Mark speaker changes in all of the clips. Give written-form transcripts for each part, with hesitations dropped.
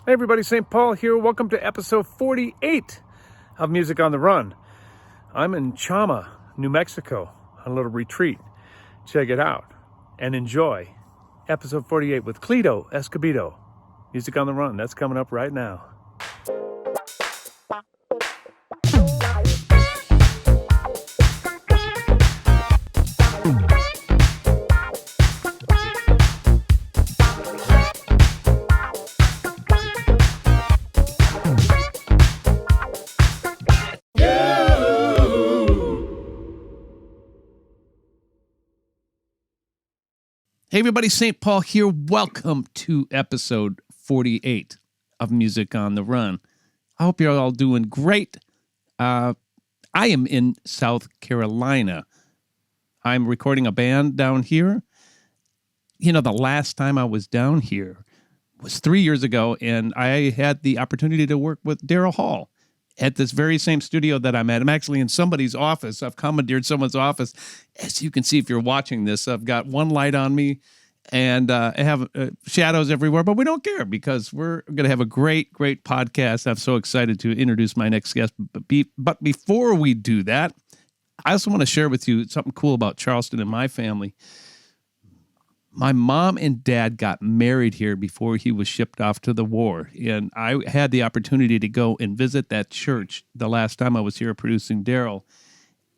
Speaker 1: Hey everybody, St. Paul here. Welcome to episode 48 of Music on the Run. I'm in Chama, New Mexico, on a little retreat. Check it out and enjoy episode 48 with Cleto Escobedo. Music on the Run, that's coming up right now. Hey everybody, St. Paul here. Welcome to episode 48 of Music on the Run. I hope you're all doing great. I am in South Carolina. I'm recording a band down here. You know, the last time I was down here was 3 years ago, and I had the opportunity to work with Daryl Hall at this very same studio that I'm at. I'm actually in somebody's office. I've commandeered someone's office. As you can see, if you're watching this, I've got one light on me and I have shadows everywhere, but we don't care because we're going to have a great podcast. I'm so excited to introduce my next guest. But before we do that, I also want to share with you something cool about Charleston and my family. My mom and dad got married here before he was shipped off to the war. And I had the opportunity to go and visit that church the last time I was here producing Daryl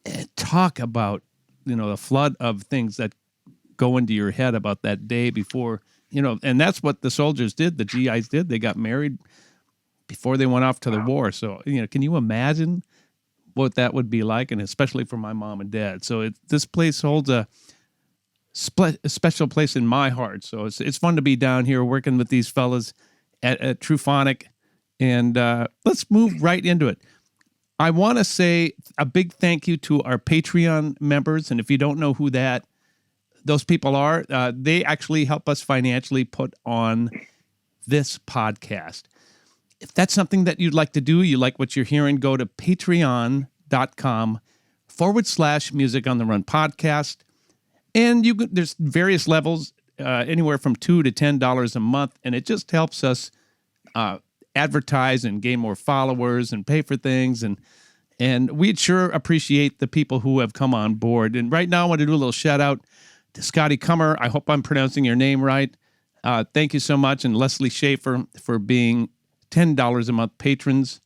Speaker 1: and talk about, you know, the flood of things that go into your head about that day before, you know, and that's what the soldiers did. The GIs did. They got married before they went off to the war. So, you know, can you imagine what that would be like? And especially for my mom and dad. So this place holds a special place in my heart. So it's fun to be down here working with these fellas at Truphonic. And let's move right into it. I want to say a big thank you to our Patreon members. And if you don't know who those people are, they actually help us financially put on this podcast. If that's something that you'd like to do, you like what you're hearing, go to patreon.com/Music on the Run podcast. And there's various levels, anywhere from $2 to $10 a month, and it just helps us advertise and gain more followers and pay for things. And we'd sure appreciate the people who have come on board. And right now I want to do a little shout out to Scotty Kummer. I hope I'm pronouncing your name right. Thank you so much. And Leslie Schaefer for being $10 a month patrons.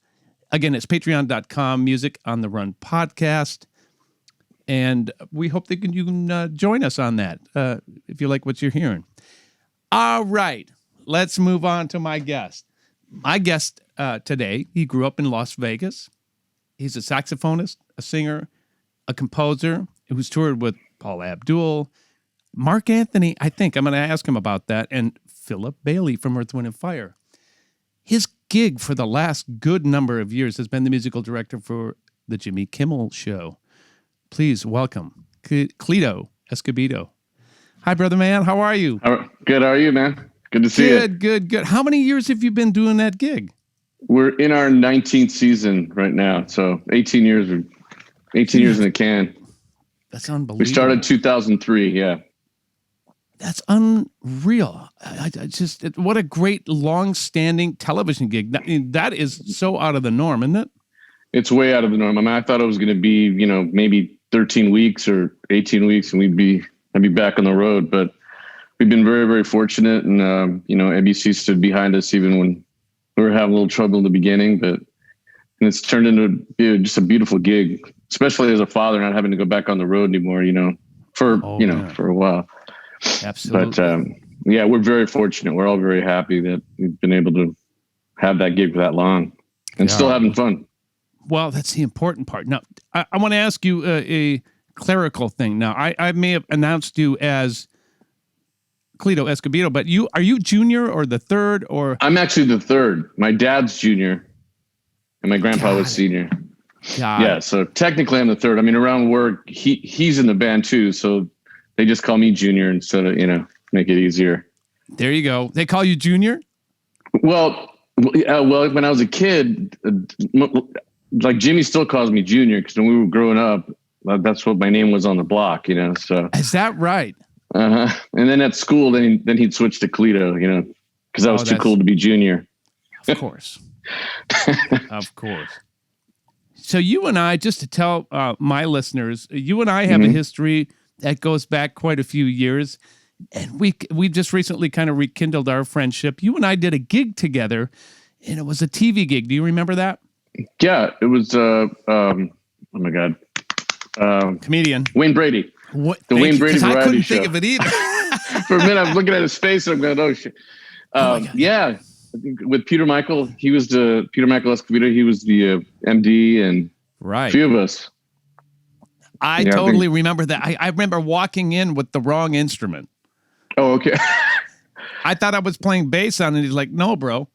Speaker 1: Again, it's patreon.com, Music on the Run podcast. And we hope that you can join us on that if you like what you're hearing. All right, let's move on to my guest. My guest today, he grew up in Las Vegas. He's a saxophonist, a singer, a composer who's toured with Paul Abdul, Mark Anthony, I think. I'm going to ask him about that, and Philip Bailey from Earth, Wind & Fire. His gig for the last good number of years has been the musical director for the Jimmy Kimmel Show. Please welcome Cleto Escobedo. Hi, brother man. How are you?
Speaker 2: Good. How are you, man? Good to see you.
Speaker 1: Good. How many years have you been doing that gig?
Speaker 2: We're in our 19th season right now. So 18 years in the can.
Speaker 1: That's unbelievable.
Speaker 2: We started 2003. Yeah.
Speaker 1: That's unreal. What a great long-standing television gig. That is so out of the norm, isn't it?
Speaker 2: It's way out of the norm. I mean, I thought it was going to be, you know, maybe 13 weeks or 18 weeks and I'd be back on the road. But we've been very, very fortunate. And, you know, NBC stood behind us even when we were having a little trouble in the beginning. And it's turned into just a beautiful gig, especially as a father, not having to go back on the road anymore, you know, for a while.
Speaker 1: Absolutely.
Speaker 2: But, yeah, we're very fortunate. We're all very happy that we've been able to have that gig for that long and still having fun.
Speaker 1: Well, that's the important part. Now, I want to ask you a clerical thing. Now, I may have announced you as Cleto Escobedo, but are you junior or the third? Or
Speaker 2: I'm actually the third. My dad's junior, and my grandpa was senior. Yeah, so technically I'm the third. I mean, around work, he's in the band too, so they just call me junior instead of, you know, make it easier.
Speaker 1: There you go. They call you junior?
Speaker 2: Well, when I was a kid, like Jimmy still calls me junior because when we were growing up, that's what my name was on the block, you know. So
Speaker 1: is that right?
Speaker 2: And then at school, then he'd switch to Cleto, you know, because I was too cool to be junior.
Speaker 1: Of course. Of course. So you and I, just to tell my listeners, you and I have a history that goes back quite a few years. And we just recently kind of rekindled our friendship. You and I did a gig together, and it was a TV gig. Do you remember that?
Speaker 2: Yeah, it was, oh my God.
Speaker 1: Comedian.
Speaker 2: Wayne Brady.
Speaker 1: What?
Speaker 2: The Wayne Brady
Speaker 1: I
Speaker 2: variety
Speaker 1: couldn't
Speaker 2: show.
Speaker 1: think of it either.
Speaker 2: For a minute, I'm looking at his face, and I'm going, oh, shit. Yeah, I think with Peter Michael, Peter Michael Escobedo, he was the MD, and a few of us.
Speaker 1: I totally remember that. I remember walking in with the wrong instrument.
Speaker 2: Oh, okay.
Speaker 1: I thought I was playing bass on it. He's like, no, bro,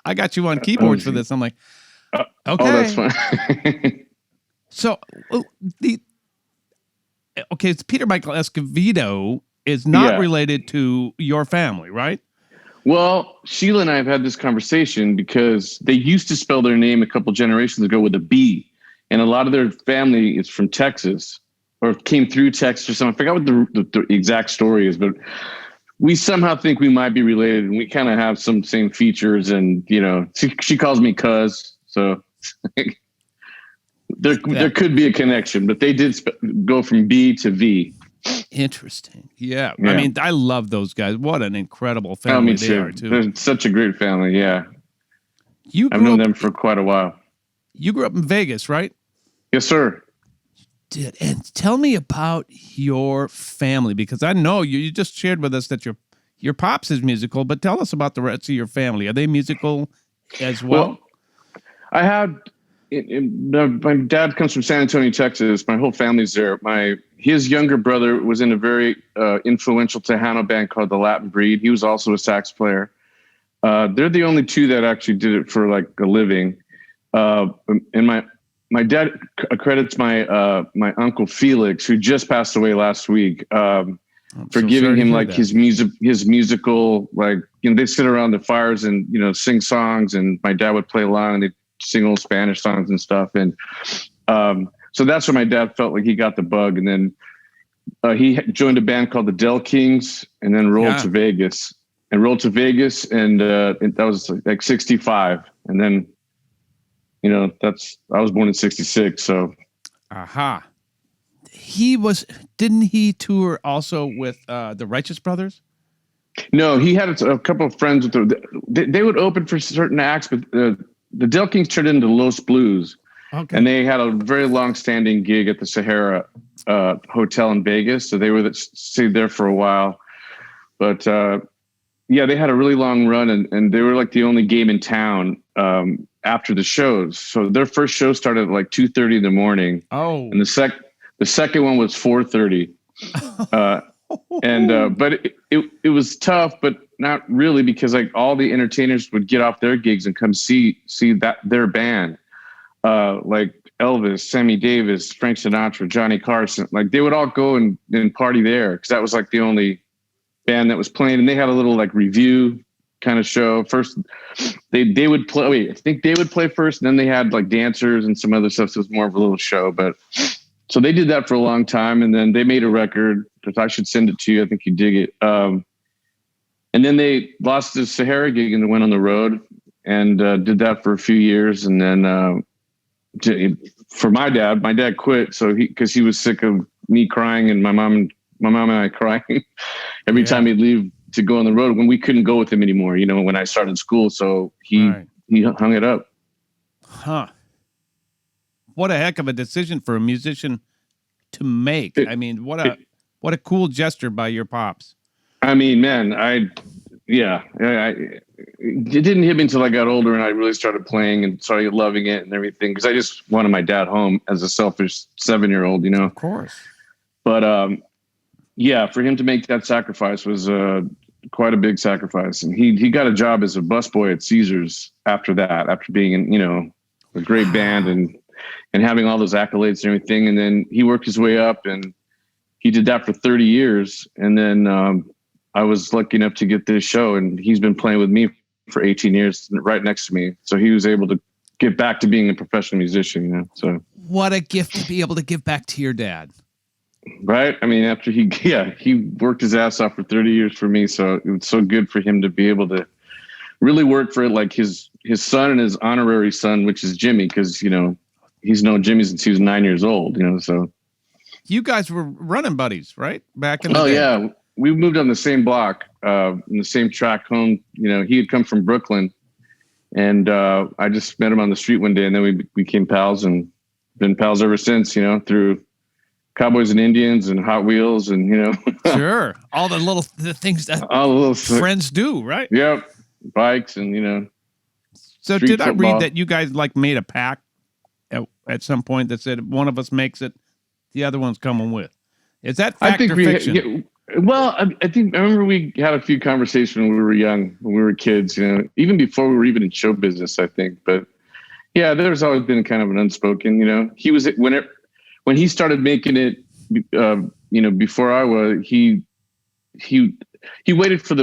Speaker 1: I got you on keyboards for this. I'm like, okay.
Speaker 2: Oh, that's fine.
Speaker 1: So it's Peter Michael Escobedo is not related to your family, right?
Speaker 2: Well, Sheila and I have had this conversation because they used to spell their name a couple generations ago with a B, and a lot of their family is from Texas or came through Texas or something. I forgot what the exact story is, but we somehow think we might be related, and we kind of have some same features. And she calls me cuz, so there could be a connection. But they did go from B to V. Interesting.
Speaker 1: Yeah. I mean, I love those guys. What an incredible family they are, too.
Speaker 2: They're such a great family, yeah. I've known them for quite a while.
Speaker 1: You grew up in Vegas, right?
Speaker 2: Yes, sir.
Speaker 1: And tell me about your family, because I know you just shared with us that your pops is musical, but tell us about the rest of your family. Are they musical as well?
Speaker 2: I had... my dad comes from San Antonio, Texas. My whole family's there. His younger brother was in a very influential Tejano band called the Latin Breed. He was also a sax player. They're the only two that actually did it for like a living. And my dad credits my uncle Felix, who just passed away last week, for giving him like his musical, like, they sit around the fires and sing songs, and my dad would play along, and they'd sing old Spanish songs and stuff. And so that's where my dad felt like he got the bug. And then he joined a band called the Del Kings, and then rolled to Vegas. And that was like 65. And then, I was born in 66. So.
Speaker 1: Aha. Didn't he tour also with the Righteous Brothers?
Speaker 2: No, he had a couple of friends with they would open for certain acts, but the Del Kings turned into Los Blues. Okay. And they had a very long-standing gig at the Sahara Hotel in Vegas. So they stayed there for a while. But they had a really long run, and they were like the only game in town after the shows. So their first show started at like 2:30 in the morning.
Speaker 1: Oh.
Speaker 2: And the second one was 4:30. But it was tough, but not really, because like all the entertainers would get off their gigs and come see their band, like Elvis, Sammy Davis, Frank Sinatra, Johnny Carson. Like they would all go and party there, because that was like the only band that was playing. And they had a little like review kind of show. First, they would play. Wait, I think they would play first, and then they had like dancers and some other stuff. So it was more of a little show, but. So they did that for a long time, and then they made a record. If I should send it to you, I think you dig it. And then they lost the Sahara gig and went on the road, and did that for a few years. And then for my dad quit. So because he was sick of me crying and my mom and I crying every time he'd leave to go on the road when we couldn't go with him anymore. When I started school, so he hung it up.
Speaker 1: Huh. What a heck of a decision for a musician to make. I mean, what a cool gesture by your pops.
Speaker 2: I mean, man, it didn't hit me until I got older and I really started playing and started loving it and everything, because I just wanted my dad home as a selfish 7-year-old,
Speaker 1: Of course.
Speaker 2: But for him to make that sacrifice was quite a big sacrifice. And he got a job as a busboy at Caesars after that, after being in, a great band and having all those accolades and everything. And then he worked his way up, and he did that for 30 years. And then I was lucky enough to get this show, and he's been playing with me for 18 years right next to me. So he was able to get back to being a professional musician, So
Speaker 1: what a gift to be able to give back to your dad.
Speaker 2: Right. I mean, after he worked his ass off for 30 years for me. So it was so good for him to be able to really worked for like his son and his honorary son, which is Jimmy, because he's known Jimmy since he was 9 years old. So
Speaker 1: you guys were running buddies, right? Back in the day.
Speaker 2: Yeah, we moved on the same block, in the same track home. He had come from Brooklyn, and I just met him on the street one day, and then we became pals and been pals ever since. Through Cowboys and Indians and Hot Wheels and
Speaker 1: Sure, all the things that all the little friends do, right?
Speaker 2: Yep, bikes and
Speaker 1: So did football. I read that you guys like made a pact at some point that said if one of us makes it, the other one's coming with? Is that fact or fiction?
Speaker 2: Well, I remember we had a few conversations when we were young, when we were kids, even before we were even in show business, I think. But yeah, there's always been kind of an unspoken, he was when he started making it, before I was, he waited for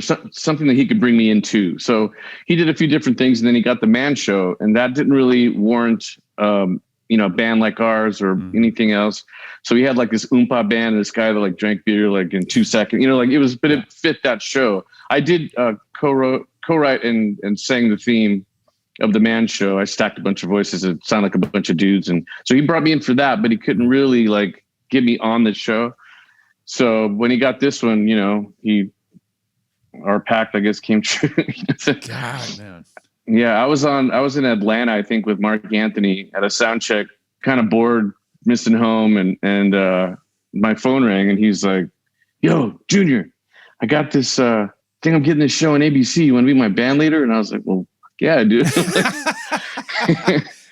Speaker 2: something that he could bring me into. So he did a few different things, and then he got the Man Show, and that didn't really warrant, a band like ours or anything else. So he had like this oompa band and this guy that like drank beer like in 2 seconds, but it fit that show. I did co-write and sang the theme of the Man Show. I stacked a bunch of voices that sound like a bunch of dudes. And so he brought me in for that, but he couldn't really like get me on the show. So when he got this one, our pact, I guess, came true.
Speaker 1: God, man.
Speaker 2: Yeah, I was in Atlanta, I think, with Mark Anthony at a sound check, kind of bored, missing home, and my phone rang, and he's like, "Yo, Junior, I got this thing. I'm getting this show on ABC. You want to be my band leader?" And I was like, "Well, yeah, dude."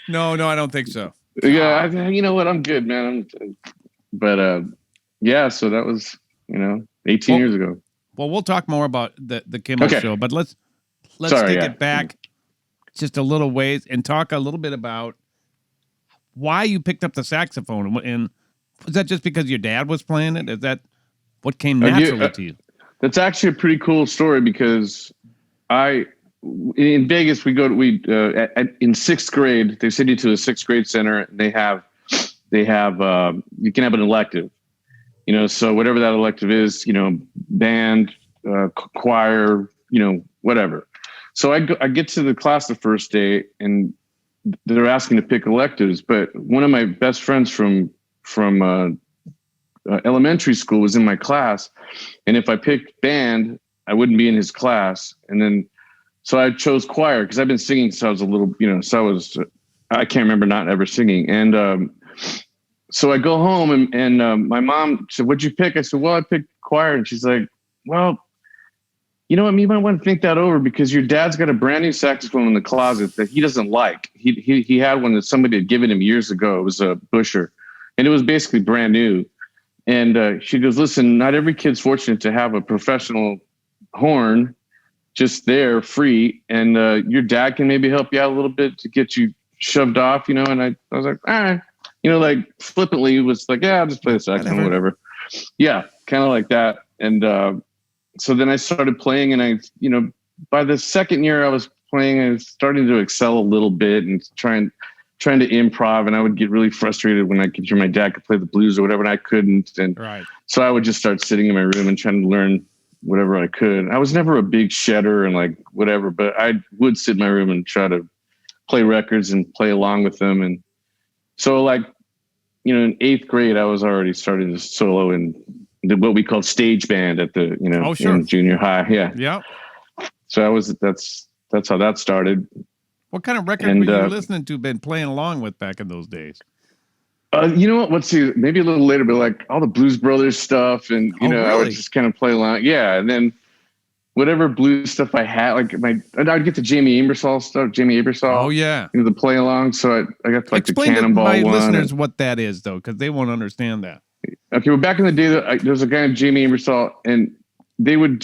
Speaker 1: No, I don't think so.
Speaker 2: Yeah, you know what? I'm good, man. Yeah. So that was 18 years ago.
Speaker 1: Well, we'll talk more about the Kimmel show, but let's take it back just a little ways and talk a little bit about why you picked up the saxophone. And was that just because your dad was playing it? Is that what came naturally to you?
Speaker 2: That's actually a pretty cool story, because in Vegas, in sixth grade, they send you to a sixth grade center, and they have you can have an elective, so whatever that elective is, band, choir, whatever. So I get to the class the first day, and they're asking to pick electives. But one of my best friends from elementary school was in my class, and if I picked band, I wouldn't be in his class. And then so I chose choir because I've been singing since I was a little, I can't remember not ever singing. And so I go home, and my mom said, "What'd you pick?" I said, "Well, I picked choir." And she's like, "Well, you know what? You might want to think that over, because your dad's got a brand new saxophone in the closet that he doesn't like. He had one that somebody had given him years ago. It was a Busher, and it was basically brand new." And she goes, "Listen, not every kid's fortunate to have a professional horn just there free, and your dad can maybe help you out a little bit to get you shoved off, And I was like, all right, like flippantly was like, yeah, I'll just play the saxophone, whatever. Yeah, kind of like that. And so then I started playing, and by the second year I was playing, I was starting to excel a little bit and trying to improv, and I would get really frustrated when I could hear my dad could play the blues or whatever, and I couldn't. And so I would just start sitting in my room and trying to learn whatever I could. I was never a big shedder and like whatever, but I would sit in my room and try to play records and play along with them. And so like, in eighth grade, I was already starting to solo in what we called stage band at the, in junior high. Yeah.
Speaker 1: Yeah.
Speaker 2: So that's how that started.
Speaker 1: What kind of record were you listening to, been playing along with back in those days?
Speaker 2: You know what? Let's see. Maybe a little later, but like all the Blues Brothers stuff, and really? I would just kind of play along. Yeah, and then whatever blues stuff I had, like I'd get the Jamie Aebersold stuff. Jamie Aebersold.
Speaker 1: Oh yeah,
Speaker 2: the play along. So I got like
Speaker 1: explain
Speaker 2: the Cannonball
Speaker 1: to my
Speaker 2: one.
Speaker 1: listeners what that is, though, because they won't understand that.
Speaker 2: Okay, well, back in the day, there was a guy named Jamie Aebersold, and they would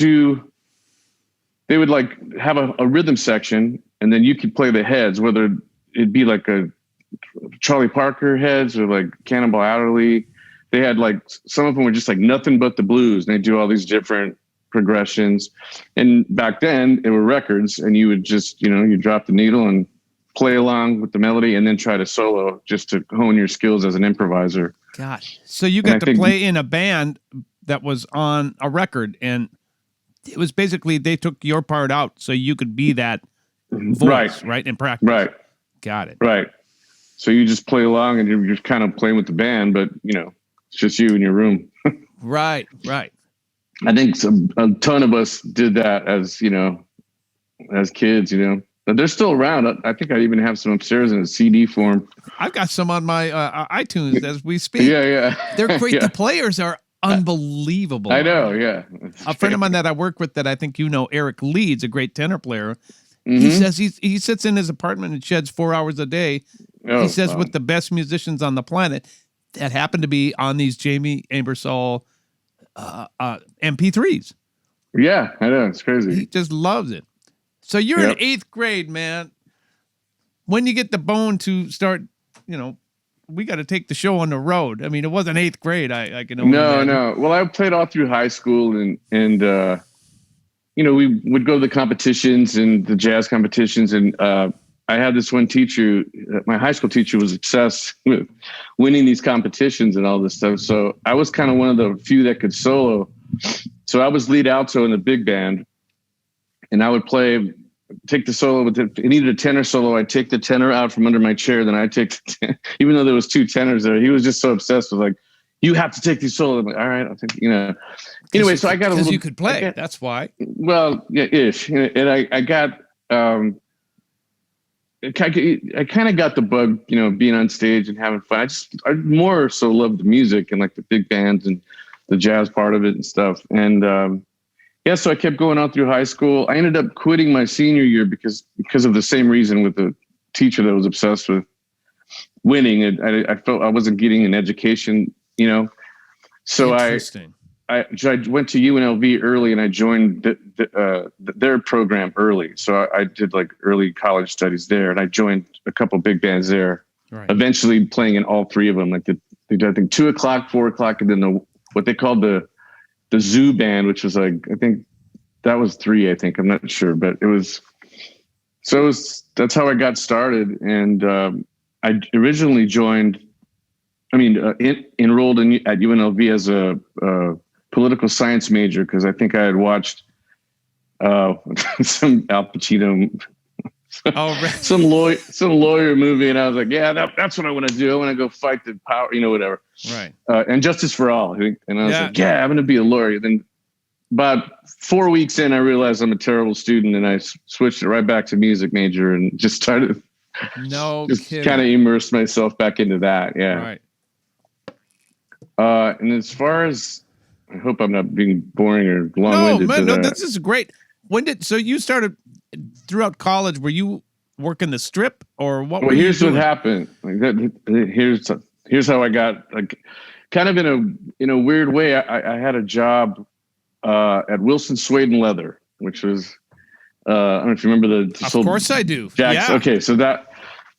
Speaker 2: like have a rhythm section, and then you could play the heads, whether it'd be like a Charlie Parker heads or like Cannonball Adderley. They had like, some of them were just like nothing but the blues, and they do all these different progressions. And back then it were records, and you would just, you drop the needle and play along with the melody, and then try to solo just to hone your skills as an improviser.
Speaker 1: Gosh. So you got to play in a band that was on a record, and it was basically they took your part out so you could be that voice, right? In practice.
Speaker 2: Right.
Speaker 1: Got it.
Speaker 2: Right. So you just play along and you're just kind of playing with the band, but it's just you in your room.
Speaker 1: Right.
Speaker 2: I think a ton of us did that as kids, but they're still around. I think I even have some upstairs in a CD form.
Speaker 1: I've got some on my iTunes as we speak.
Speaker 2: Yeah.
Speaker 1: They're great.
Speaker 2: Yeah.
Speaker 1: The players are unbelievable.
Speaker 2: I know. Yeah.
Speaker 1: A friend of mine that I work with that I think Eric Leeds, a great tenor player.
Speaker 2: Mm-hmm.
Speaker 1: He says he sits in his apartment and sheds 4 hours a day.
Speaker 2: Oh,
Speaker 1: he says
Speaker 2: wow.
Speaker 1: with the best musicians on the planet that happen to be on these Jamie Aebersold MP3s.
Speaker 2: Yeah, I know. It's crazy.
Speaker 1: He just loves it. So you're in 8th grade, man. When you get the bone to start, we got to take the show on the road. I mean, it wasn't 8th grade. I can only imagine.
Speaker 2: No. Well, I played all through high school and we would go to the competitions and the jazz competitions. And I had this one teacher, my high school teacher was obsessed with winning these competitions and all this stuff. So I was kind of one of the few that could solo. So I was lead alto in the big band and I would take the solo. It needed a tenor solo. I'd take the tenor out from under my chair. Then I'd take, even though there was 2 tenors there, he was just so obsessed with like, you have to take these solos. I'm like, all right, I'll take, Anyway, so I got a little.
Speaker 1: Because you could play. That's why.
Speaker 2: Well, yeah, ish. And I got, I kind of got the bug, being on stage and having fun. I more so loved the music and like the big bands and the jazz part of it and stuff. And so I kept going out through high school. I ended up quitting my senior year because of the same reason with the teacher that was obsessed with winning. I felt I wasn't getting an education, So I went to UNLV early and I joined their program early. So I did like early college studies there and I joined a couple big bands there, eventually playing in all 3 of them. Like I think 2 o'clock, 4 o'clock, and then what they called the zoo band, which was like, I think that was 3, I think, I'm not sure, but that's how I got started. And I originally enrolled at UNLV as a political science major because I think I had watched some Al Pacino, some lawyer movie, and I was like, yeah, that's what I want to do. I want to go fight the power, whatever.
Speaker 1: Right.
Speaker 2: And Justice for All. And I was like, yeah, I'm going to be a lawyer. Then about 4 weeks in, I realized I'm a terrible student, and I switched it right back to music major and just started. Kind of immersed myself back into that. Yeah.
Speaker 1: Right.
Speaker 2: And as far as, I hope I'm not being boring or long-winded.
Speaker 1: No, this is great. So you started throughout college, were you working the strip or what?
Speaker 2: Well, here's what happened. Here's how I got, like, kind of in a weird way. I had a job at Wilson Suede and Leather, which was, I don't know if you remember the.
Speaker 1: Of course I do.
Speaker 2: Jacks. Yeah. Okay, so that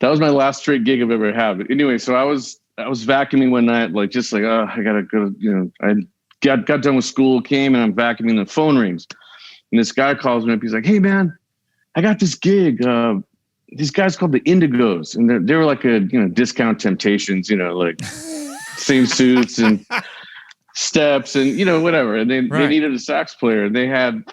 Speaker 2: was my last straight gig I've ever had. But anyway, so I was vacuuming one night, I gotta go. I got done with school, came, and I'm vacuuming. The phone rings, and this guy calls me up. He's like, "Hey, man, I got this gig. These guys called the Indigos, and they were like a Discount Temptations, like same suits and steps and whatever. And they needed a sax player. They had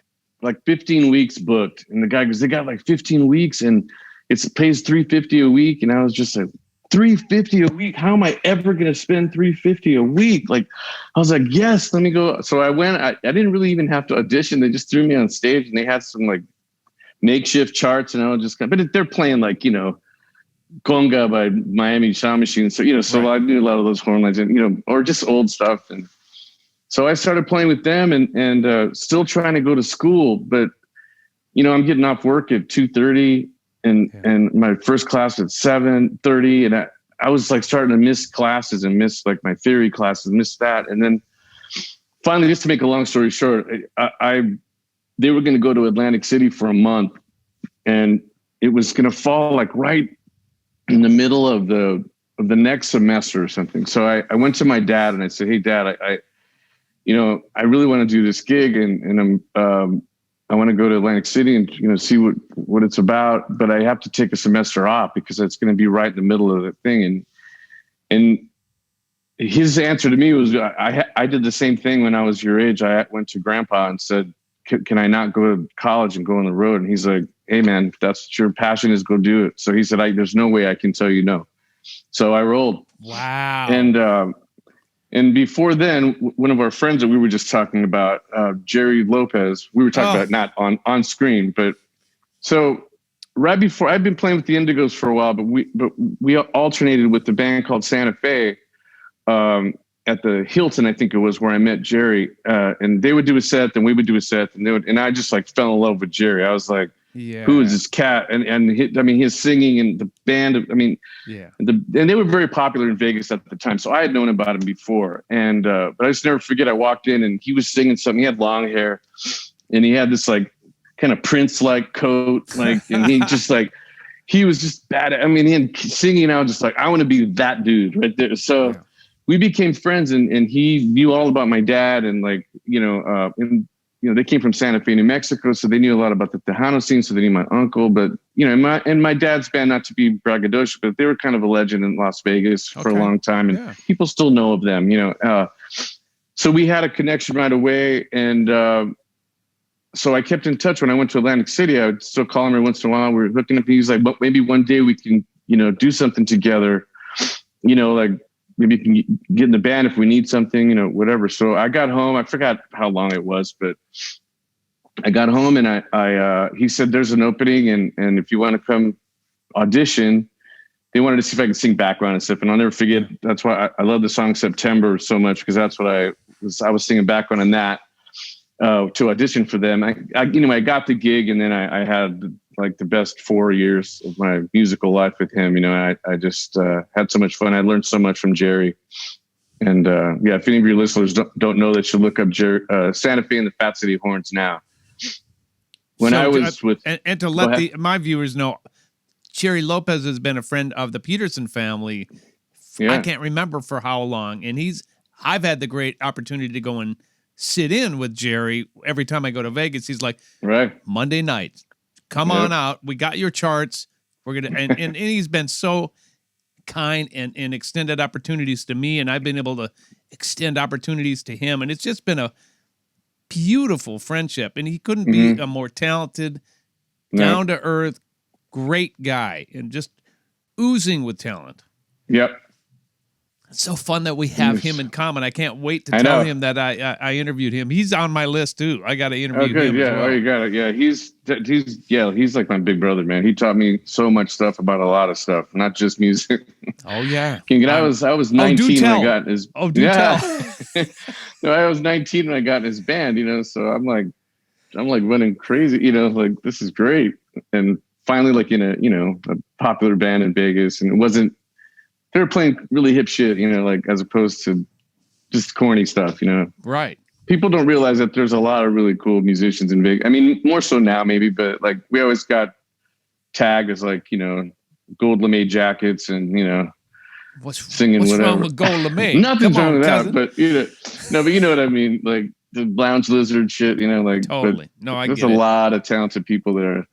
Speaker 2: like 15 weeks booked, and the guy goes, they got like 15 weeks, and it pays $350 a week. And I was just like, $350 a week? How am I ever going to spend $350 a week? Like, I was like, yes, let me go. So I went. I didn't really even have to audition. They just threw me on stage, and they had some like makeshift charts, and I was just but they're playing like Conga by Miami Sound Machine. So so I knew a lot of those horn lines, and or just old stuff. And so I started playing with them, and still trying to go to school, but I'm getting off work at 2:30. And my first class at 7:30, and I was like starting to miss classes and miss like my theory classes, miss that. And then finally, just to make a long story short, they were going to go to Atlantic City for a month, and it was going to fall like right in the middle of the next semester or something. So I went to my dad and I said, "Hey, Dad, I really want to do this gig, and I want to go to Atlantic City and see what it's about, but I have to take a semester off because it's going to be right in the middle of the thing." And his answer to me was, I did the same thing when I was your age. I went to Grandpa and said, can I not go to college and go on the road? And he's like, hey man, if that's what your passion is, go do it. So he said, there's no way I can tell you no. So I rolled.
Speaker 1: Wow.
Speaker 2: And before then, one of our friends that we were just talking about, Jerry Lopez, we were talking about not on screen, but so right before, I've been playing with the Indigos for a while, but we alternated with the band called Santa Fe at the Hilton, I think it was, where I met Jerry, and they would do a set, then we would do a set, and I just like fell in love with Jerry. I was like, who is this cat? And his singing and the band. And they were very popular in Vegas at the time, so I had known about him before. And but I just never forget. I walked in and he was singing something. He had long hair, and he had this like kind of Prince-like coat, like, and he just like he was just bad. I mean, he singing. I was just like, I want to be that dude right there. So we became friends, and he knew all about my dad, and like they came from Santa Fe, New Mexico, so they knew a lot about the Tejano scene. So they knew my uncle, but my dad's band, not to be braggadocious, but they were kind of a legend in Las Vegas for a long time, and people still know of them. So we had a connection right away, and so I kept in touch. When I went to Atlantic City, I would still call him every once in a while. We were hooking up. He's like, "Well, maybe one day we can, do something together. Like." Maybe you can get in the band if we need something, whatever. So I got home. I forgot how long it was, but I got home and he said, there's an opening. And if you want to come audition, they wanted to see if I could sing background and stuff. And I'll never forget. That's why I love the song September so much, because that's what I was singing background in that to audition for them. I got the gig, and then I had like the best 4 years of my musical life with him. I just had so much fun. I learned so much from Jerry. And if any of your listeners don't know, that should look up Santa Fe and the Fat City Horns now. When I was with...
Speaker 1: And to let my viewers know, Jerry Lopez has been a friend of the Peterson family. I can't remember for how long. And I've had the great opportunity to go and sit in with Jerry every time I go to Vegas. He's like, Monday night, come on out. We got your charts. We're gonna and he's been so kind and extended opportunities to me, and I've been able to extend opportunities to him, and it's just been a beautiful friendship. And he couldn't be a more talented, down to earth, great guy, and just oozing with talent.
Speaker 2: Yep.
Speaker 1: It's so fun that we have him in common. I can't wait to tell him that I interviewed him. He's on my list too. I got to interview him.
Speaker 2: Yeah,
Speaker 1: as well.
Speaker 2: You got it. Yeah, he's like my big brother, man. He taught me so much stuff about a lot of stuff, not just music.
Speaker 1: Oh yeah.
Speaker 2: I was 19 when I got in his.
Speaker 1: Tell.
Speaker 2: No, I was 19 when I got in his band. So I'm like running crazy. Like this is great. And finally, like in a popular band in Vegas, and it wasn't. They were playing really hip shit, like as opposed to just corny stuff,
Speaker 1: Right.
Speaker 2: People don't realize that there's a lot of really cool musicians in Vegas. I mean, more so now maybe, but like we always got tagged as like, gold lame jackets and, singing
Speaker 1: what's
Speaker 2: whatever.
Speaker 1: Wrong with gold lame?
Speaker 2: Nothing's wrong with that, but but you know what I mean? Like the lounge lizard shit, like
Speaker 1: totally. No, I get it.
Speaker 2: There's a lot of talented people there.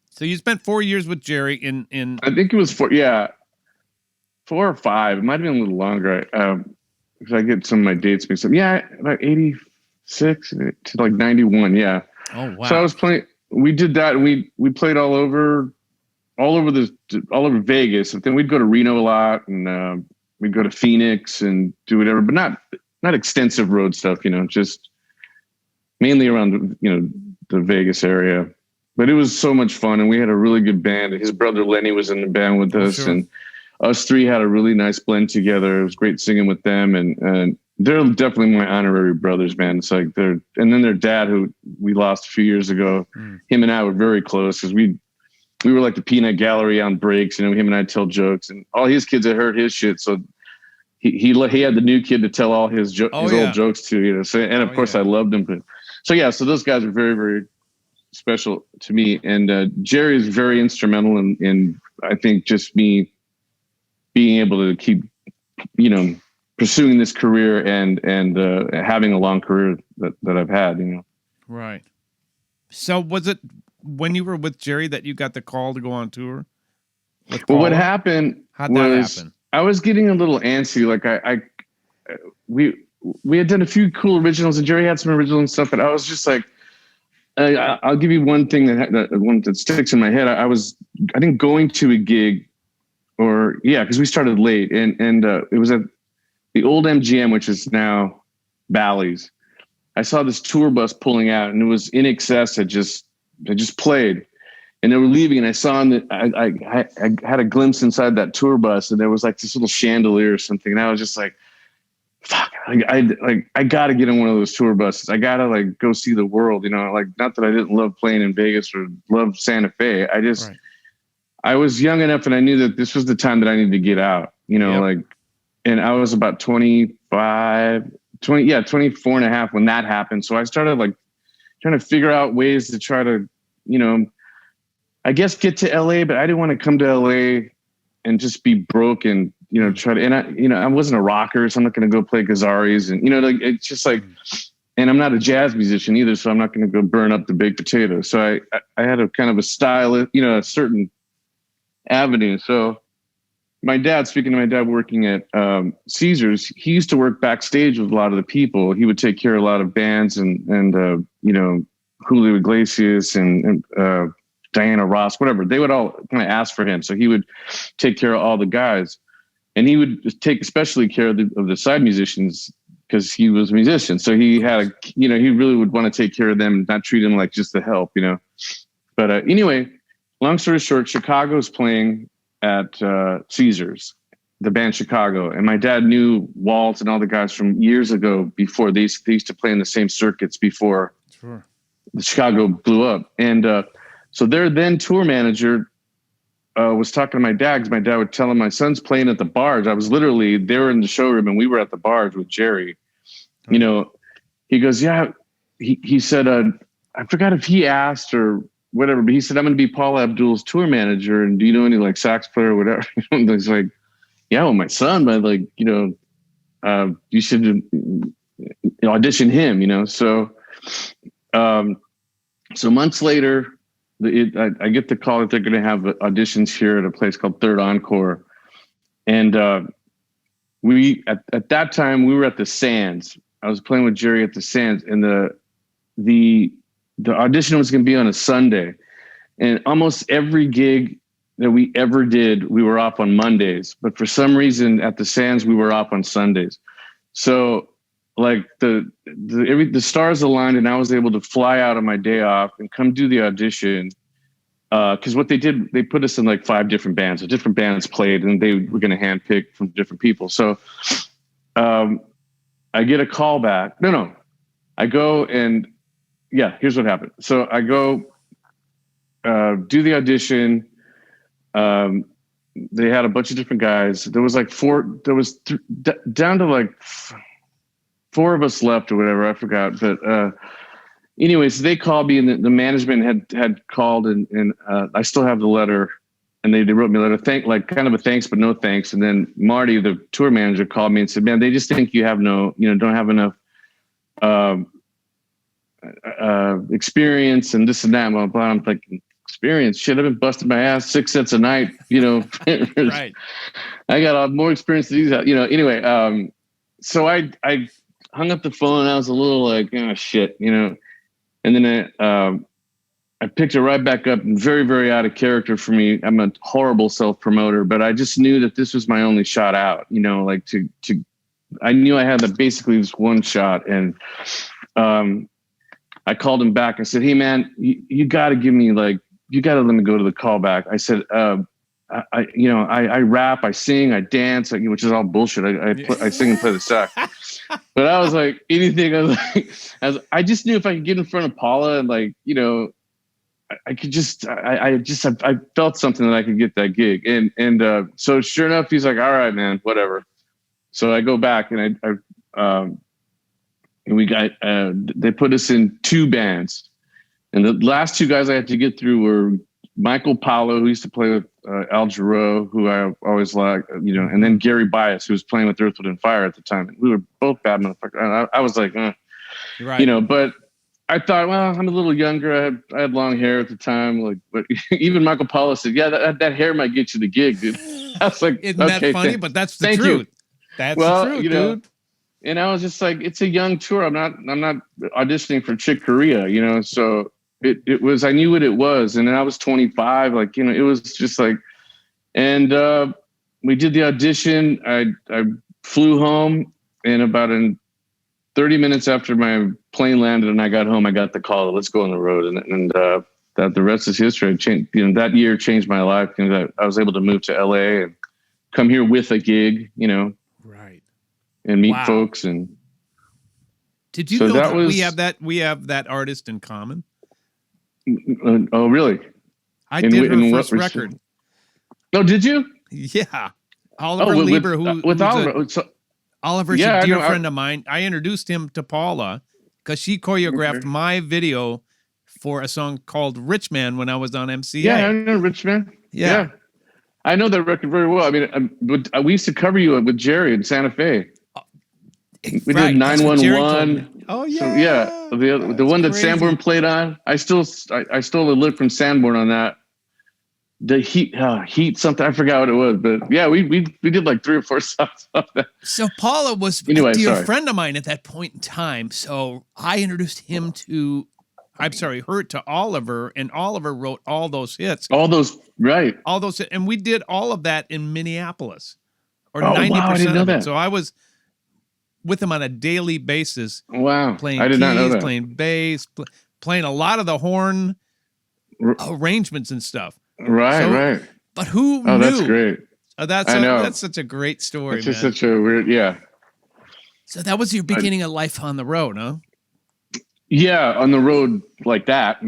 Speaker 1: So you spent 4 years with Jerry in
Speaker 2: I think it was 4 or 5. It might have been a little longer. Because I get some of my dates mixed up. Yeah, about 86 to like 91. Yeah.
Speaker 1: Oh wow.
Speaker 2: So I was playing. We did that. And we played all over Vegas. And then we'd go to Reno a lot, and we'd go to Phoenix and do whatever, but not extensive road stuff. Just mainly around the Vegas area. But it was so much fun, and we had a really good band. His brother Lenny was in the band with us, and us three had a really nice blend together. It was great singing with them, and they're definitely my honorary brothers, man. It's like and then their dad, who we lost a few years ago, him and I were very close because we were like the peanut gallery on breaks. Him and I tell jokes, and all his kids had heard his shit, so he had the new kid to tell all his old jokes to, So, and of course I loved him, but so those guys are very, very special to me, and Jerry is very instrumental in I think just me being able to keep, pursuing this career and having a long career that I've had,
Speaker 1: Right. So was it when you were with Jerry that you got the call to go on tour?
Speaker 2: Well, what happened
Speaker 1: How'd that happen?
Speaker 2: I was getting a little antsy. Like we had done a few cool originals, and Jerry had some original and stuff, but I was just like, I'll give you one thing that sticks in my head. I think going to a gig, because we started late, and it was at the old MGM, which is now Bally's. I saw this tour bus pulling out, and it was In Excess had just played, and they were leaving. And I saw I had a glimpse inside that tour bus, and there was like this little chandelier or something. And I was just like, "Fuck! I got to get in one of those tour buses. I got to like go see the world." You know, like not that I didn't love playing in Vegas or love Santa Fe. I was young enough, and I knew that this was the time that I needed to get out. You know, and I was about 24 and a half when that happened. So I started like trying to figure out ways to try to, you know, I guess get to LA, but I didn't want to come to LA and just be broke and, you know, try to, and I wasn't a rocker, so I'm not going to go play Gazzarri's and, you know, like, it's just like, and I'm not a jazz musician either, so I'm not going to go burn up the baked potato. So I had a kind of a style, you know, a certain avenue. So speaking of my dad working at Caesars, he used to work backstage with a lot of the people. He would take care of a lot of bands and you know, Julio Iglesias and Diana Ross, whatever. They would all kind of ask for him. So he would take care of all the guys. And he would take especially care of the side musicians because he was a musician. So he had he really would want to take care of them and not treat them like just the help, you know. But anyway, long story short, Chicago's playing at Caesars, the band Chicago. And my dad knew Walt and all the guys from years ago before they used to play in the same circuits before Chicago blew up. And so their then tour manager was talking to my dad because my dad would tell him my son's playing at the bars. I was literally there in the showroom and we were at the bars with Jerry. You know, he goes, yeah, he said, I forgot if he asked or whatever, but he said, I'm going to be Paula Abdul's tour manager. And do you know any like sax player or whatever? He's like, yeah, well, my son, but like, you know, you should audition him, you know? So, so months later, I get the call that they're going to have auditions here at a place called Third Encore. And we, at that time, we were at the Sands. I was playing with Jerry at the Sands, and the audition was going to be on a Sunday. And almost every gig that we ever did, we were off on Mondays. But for some reason at the Sands, we were off on Sundays. So like the stars aligned, and I was able to fly out on my day off and come do the audition. Because what they did, they put us in like 5 different bands. So different bands played, and they were going to handpick from different people. So I get a call back. No. I go and, yeah, here's what happened. So I go do the audition. They had a bunch of different guys. There was like down to like 4 of us left or whatever. I forgot. But anyways, they called me, and the management had called, and I still have the letter, and they wrote me a letter, like kind of a thanks, but no thanks. And then Marty, the tour manager, called me and said, man, they just think you have don't have enough experience and this and that. Blah, blah. I'm like, experience? Shit, I've been busting my ass 6 cents a night, you know.
Speaker 1: Right. I
Speaker 2: got more experience than these, you know. Anyway, so I hung up the phone, and I was a little like, oh shit, you know. And then I picked it right back up, and very, very out of character for me. I'm a horrible self-promoter, but I just knew that this was my only shot out, you know, like I knew I had basically this one shot. And I called him back. I said, hey man, you got to give me you got to let me go to the callback. I said, I rap, I sing, I dance, which is all bullshit. I sing and play the sax. But I was like, anything. I just knew if I could get in front of Paula and I could just, I felt something that I could get that gig. And so sure enough, he's like, all right, man, whatever. So I go back, and and we got, they put us in 2 bands. And the last 2 guys I had to get through were Michael Paulo, who used to play with Al Jarreau, who I always liked, you know, and then Gary Bias, who was playing with Earth, Wind & Fire at the time. And we were both bad motherfuckers. I was like,
Speaker 1: right.
Speaker 2: You know, but I thought, well, I'm a little younger. I had long hair at the time. But even Michael Paulo said, yeah, that hair might get you the gig, dude. I was like,
Speaker 1: isn't that funny? But that's the truth.
Speaker 2: You.
Speaker 1: That's the truth, dude.
Speaker 2: And I was just like, it's a young tour. I'm not auditioning for Chick Corea, you know. So it was, I knew what it was. And then I was 25, like, it was just like, and we did the audition. I flew home, and about 30 minutes after my plane landed and I got home, I got the call, let's go on the road. And that the rest is history. That year changed my life. I was able to move to LA and come here with a gig,
Speaker 1: right,
Speaker 2: and meet folks. And
Speaker 1: did you know that we have that artist in common?
Speaker 2: Oh, really?
Speaker 1: I did her first record.
Speaker 2: Oh, did you?
Speaker 1: Yeah. Oliver Lieber, Oliver's a dear friend of mine. I introduced him to Paula because she choreographed my video for a song called Rich Man when I was on MCA.
Speaker 2: Yeah, I know Rich Man. Yeah. I know that record very well. I mean, we used to cover you with Jerry in Santa Fe. We did 911.
Speaker 1: Oh, yeah.
Speaker 2: So, yeah, the one that Sanborn played on. I stole a lick from Sanborn on that. The heat something, I forgot what it was, but yeah, we did like 3 or 4 songs off that.
Speaker 1: So Paula was a dear friend of mine at that point in time. So I introduced her to Oliver, and Oliver wrote all those hits.
Speaker 2: Right.
Speaker 1: All those, and we did all of that in Minneapolis, or
Speaker 2: 90%
Speaker 1: of it. So I was with him on a daily basis.
Speaker 2: Wow.
Speaker 1: Playing
Speaker 2: I did
Speaker 1: keys,
Speaker 2: not know that.
Speaker 1: playing bass, playing a lot of the horn arrangements and stuff.
Speaker 2: Right.
Speaker 1: But who knew?
Speaker 2: Oh, that's great.
Speaker 1: That's such a great story.
Speaker 2: It's just such a weird, yeah.
Speaker 1: So that was your beginning of life on the road, huh?
Speaker 2: Yeah, on the road like that, I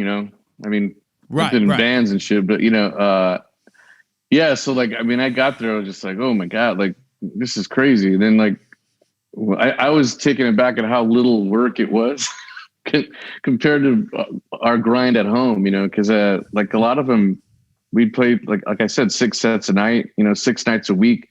Speaker 2: mean,
Speaker 1: right,
Speaker 2: in bands and shit, but yeah. So like, I mean, I got there, I was just like, oh my God, like this is crazy. And then like, I was taken aback at how little work it was compared to our grind at home, because like a lot of them, we'd play, like I said, 6 sets a night, 6 nights a week.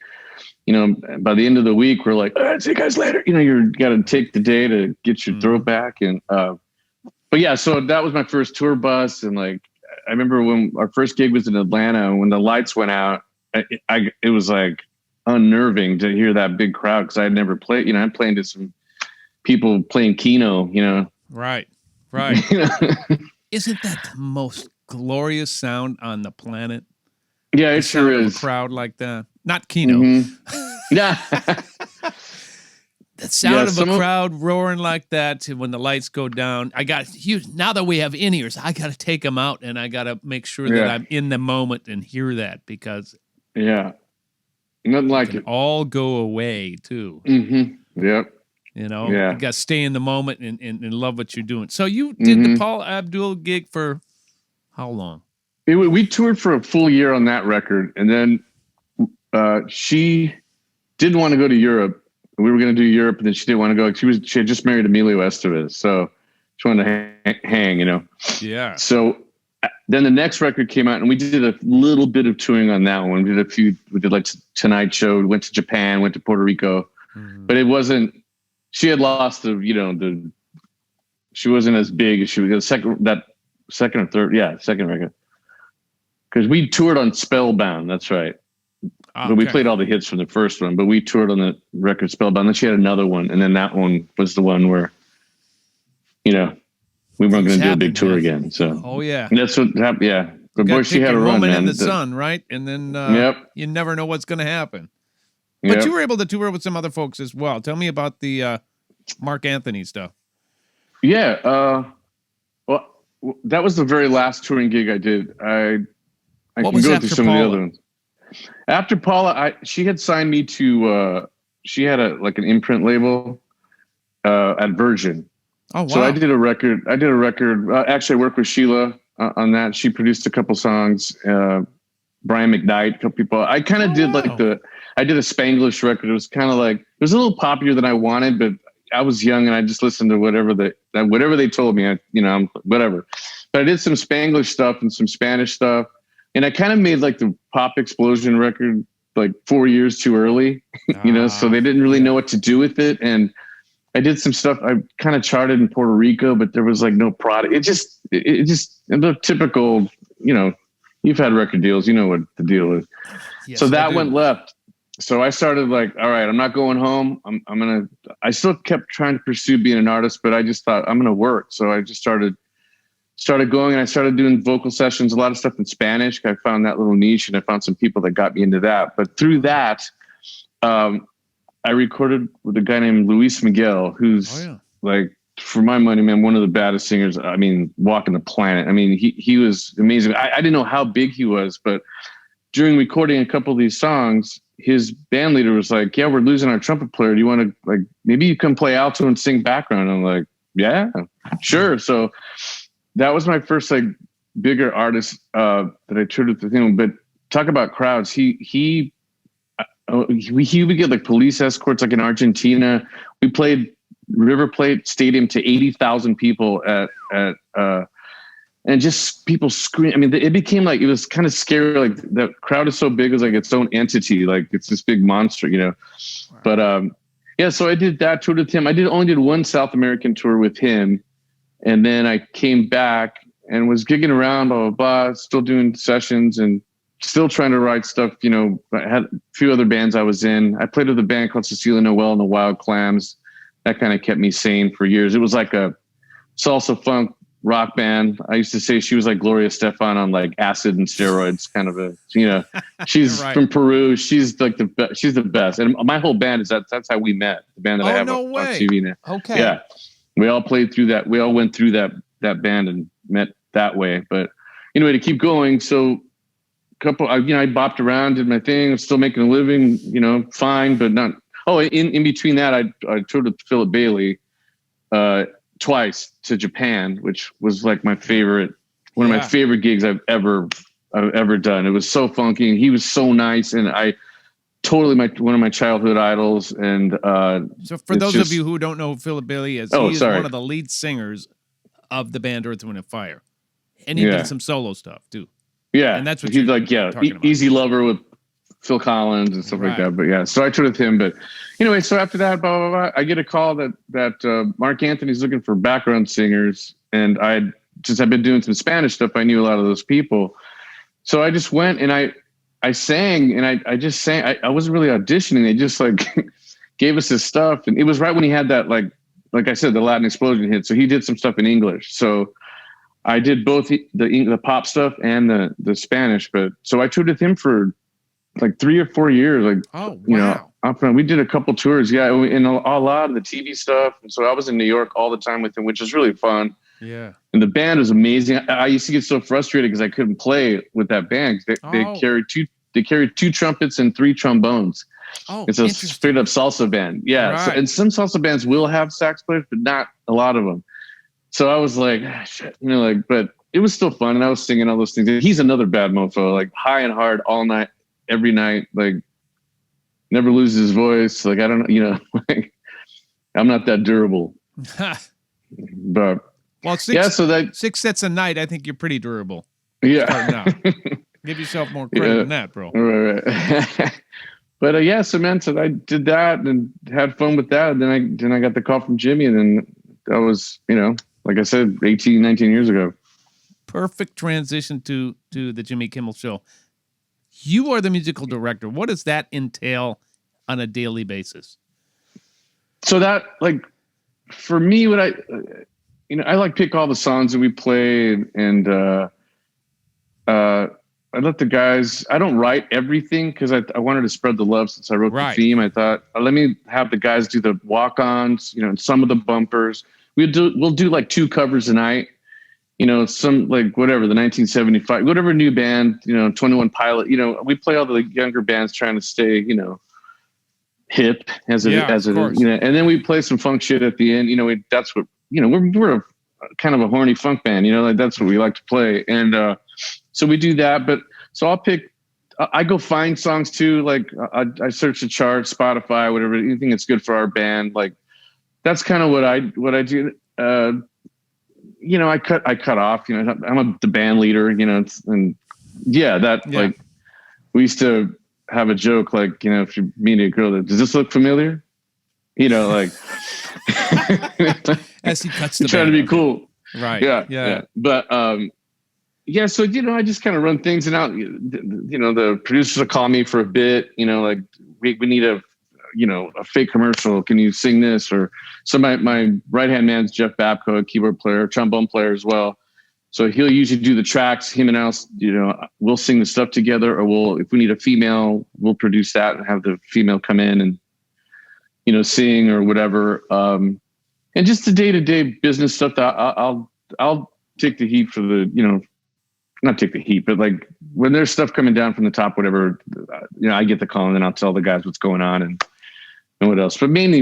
Speaker 2: By the end of the week, we're like, all right, see you guys later. You got to take the day to get your throat back. And, but yeah, so that was my first tour bus. And like, I remember when our first gig was in Atlanta, and when the lights went out, it was like unnerving to hear that big crowd. Cause I had never played, I'm playing to some people playing Keno,
Speaker 1: Right. Isn't that the most glorious sound on the planet?
Speaker 2: Yeah, it sure is.
Speaker 1: A crowd like that. Not Keno.
Speaker 2: Mm-hmm. Yeah.
Speaker 1: The sound of a crowd roaring like that when the lights go down. Now that we have in-ears, I got to take them out, and I got to make sure that I'm in the moment and hear that, because
Speaker 2: nothing like it.
Speaker 1: All go away too.
Speaker 2: Mm-hmm. Yep.
Speaker 1: You got to stay in the moment and love what you're doing. So you did the Paul Abdul gig for how long?
Speaker 2: We toured for a full year on that record, and then she didn't want to go to Europe. We were going to do Europe, and then she didn't want to go. She had just married Emilio Estevez, so she wanted to hang,
Speaker 1: Yeah.
Speaker 2: So then the next record came out, and we did a little bit of touring on that one. We did like Tonight Show. We went to Japan, went to Puerto Rico, but it wasn't. She had lost she wasn't as big as she was. Second or third, second record. Because we toured on Spellbound, that's right. But we played all the hits from the first one, but we toured on the record Spellbound. Then she had another one, and then that one was the one where, we weren't going to do a big tour again. So, and that's what happened. Yeah, but boy, she had a run, man.
Speaker 1: In the sun, right? And then you never know what's going to happen. But you were able to tour with some other folks as well. Tell me about the Mark Anthony stuff.
Speaker 2: Yeah, well, that was the very last touring gig I did. I can go through some of the other ones. After Paula, she had signed me to. She had an imprint label at Virgin.
Speaker 1: Oh wow!
Speaker 2: So I did a record. Actually, I worked with Sheila on that. She produced a couple songs. Brian McKnight, a couple people. I kind of did I did a Spanglish record. It was kind of like, it was a little poppier than I wanted, but I was young and I just listened to whatever they told me. I'm whatever. But I did some Spanglish stuff and some Spanish stuff. And I kind of made like the Pop Explosion record like 4 years too early, so they didn't really know what to do with it. And I did some stuff. I kind of charted in Puerto Rico, but there was like no product. It just the typical, you've had record deals, you know what the deal is. Yes, so that went left. So I started like, all right, I'm not going home. I still kept trying to pursue being an artist, but I just thought I'm going to work. So I just started started going and I started doing vocal sessions, a lot of stuff in Spanish. I found that little niche and I found some people that got me into that. But through that, I recorded with a guy named Luis Miguel, who's like, for my money, man, one of the baddest singers, I mean, walking the planet. I mean, he was amazing. I didn't know how big he was, but during recording a couple of these songs, his band leader was like, yeah, we're losing our trumpet player. Do you want to, like, maybe you can play alto and sing background? I'm like, yeah, sure. So that was my first, like, bigger artist that I toured with him. But talk about crowds. He would get like police escorts, like in Argentina. We played River Plate Stadium to 80,000 people and just people scream. I mean, it became like, it was kind of scary. Like the crowd is so big, it was like its own entity. Like it's this big monster, you know? Wow. But, yeah, so I did that, toured with him. I only did one South American tour with him. And then I came back and was gigging around, blah, blah, blah, still doing sessions and still trying to write stuff. You know, I had a few other bands I was in. I played with a band called Cecilia Noel and the Wild Clams. That kind of kept me sane for years. It was like a salsa funk rock band. I used to say she was like Gloria Estefan on like acid and steroids, kind of a, you know, she's right. From Peru. She's like she's the best. And my whole band is that's how we met. The band that I have on TV now.
Speaker 1: Okay.
Speaker 2: Yeah. We all played through that. We all went through that band and met that way. But anyway, to keep going. So I bopped around, did my thing. I'm still making a living, you know, fine, but not. Oh, in between that, I toured with Philip Bailey twice to Japan, which was like my favorite, one of my favorite gigs I've ever done. It was so funky, and he was so nice, and I totally one of my childhood idols. And
Speaker 1: so for those of you who don't know who Philip Bailey is, he is one of the lead singers of the band Earth, Wind & Fire, and he did some solo stuff too.
Speaker 2: Yeah,
Speaker 1: and that's what
Speaker 2: he's like. Yeah, Easy Lover with Phil Collins and stuff like that. But yeah, so I toured with him. But anyway, so after that, blah, blah, blah, I get a call that Mark Anthony's looking for background singers. And since I've been doing some Spanish stuff, I knew a lot of those people. So I just went and I sang, and I just sang. I wasn't really auditioning. They just like gave us his stuff. And it was right when he had that, like I said, the Latin explosion hit. So he did some stuff in English. So I did both the pop stuff and the Spanish. But so I toured with him for like 3 or 4 years. Like, you know, we did a couple tours. Yeah. And a lot of the TV stuff. And so I was in New York all the time with him, which was really fun.
Speaker 1: Yeah.
Speaker 2: And the band was amazing. I used to get so frustrated because I couldn't play with that band. They carried 2 trumpets and 3 trombones. Oh, it's a straight up salsa band. Yeah. Right. So, and some salsa bands will have sax players, but not a lot of them. So I was like, shit, you know, like, but it was still fun. And I was singing all those things. He's another bad mofo, like high and hard all night, every night, like never loses his voice. Like, I don't know, you know, like I'm not that durable, but
Speaker 1: well, 6 sets a night. I think you're pretty durable.
Speaker 2: Yeah.
Speaker 1: Give yourself more credit than that, bro.
Speaker 2: Right. But yeah, so man, so I did that and had fun with that. And then I got the call from Jimmy, and then that was, you know, like I said, 18, 19 years ago.
Speaker 1: Perfect transition to the Jimmy Kimmel Show. You are the musical director. What does that entail on a daily basis?
Speaker 2: So that, like, for me, what I like pick all the songs that we played, and I let the guys, I don't write everything because I wanted to spread the love since I wrote the theme. I thought, let me have the guys do the walk-ons, you know, and some of the bumpers. We'll do like 2 covers a night, you know, some like whatever, the 1975, whatever new band, you know, 21 Pilot, you know, we play all the younger bands trying to stay, you know, hip as it, you know, and then we play some funk shit at the end. You know, that's what, you know, we're kind of a horny funk band, you know, like that's what we like to play. And, so we do that, but so I go find songs too. Like I search the charts, Spotify, whatever, anything that's good for our band. Like that's kind of what I do. You know, I cut off, you know, I'm the band leader, you know, and like we used to have a joke, like, you know, if you meet a girl, does this look familiar? You know, like
Speaker 1: as he cuts the
Speaker 2: trying to be cool.
Speaker 1: Right.
Speaker 2: Yeah. But, yeah, so, you know, I just kind of run things and out, you know, the producers will call me for a bit, you know, like we need a fake commercial. Can you sing this? Or my right-hand man's Jeff Babco, a keyboard player, trombone player as well. So he'll usually do the tracks. Him and I'll, we'll sing the stuff together, or if we need a female, we'll produce that and have the female come in and, sing or whatever. And just the day-to-day business stuff that I'll take the heat for the, not take the heat, but like when there's stuff coming down from the top, whatever, I get the call and then I'll tell the guys what's going on and what else. But mainly,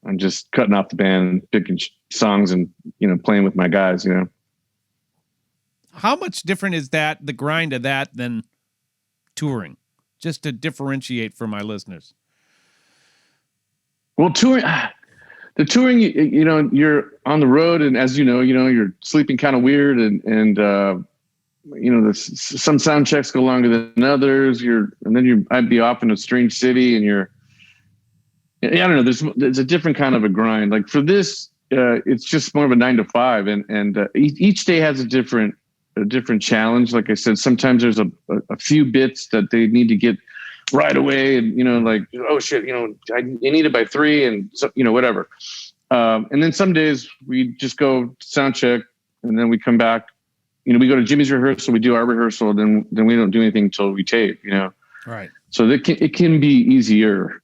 Speaker 2: I'm just cutting off the band and picking songs and, playing with my guys,
Speaker 1: How much different is the grind of that than touring? Just to differentiate for my listeners.
Speaker 2: Well, the touring, you're on the road, and as you're sleeping kind of weird, and some sound checks go longer than others. I'd be off in a strange city, and I don't know. There's a different kind of a grind. Like for this, it's just more of a 9 to 5, and each day has a different challenge. Like I said, sometimes there's a few bits that they need to get right away, and like, oh shit, I need it by 3, and so, whatever. And then some days we just go sound check, and then we come back. We go to Jimmy's rehearsal, we do our rehearsal, then we don't do anything until we tape.
Speaker 1: Right. So
Speaker 2: it can be easier,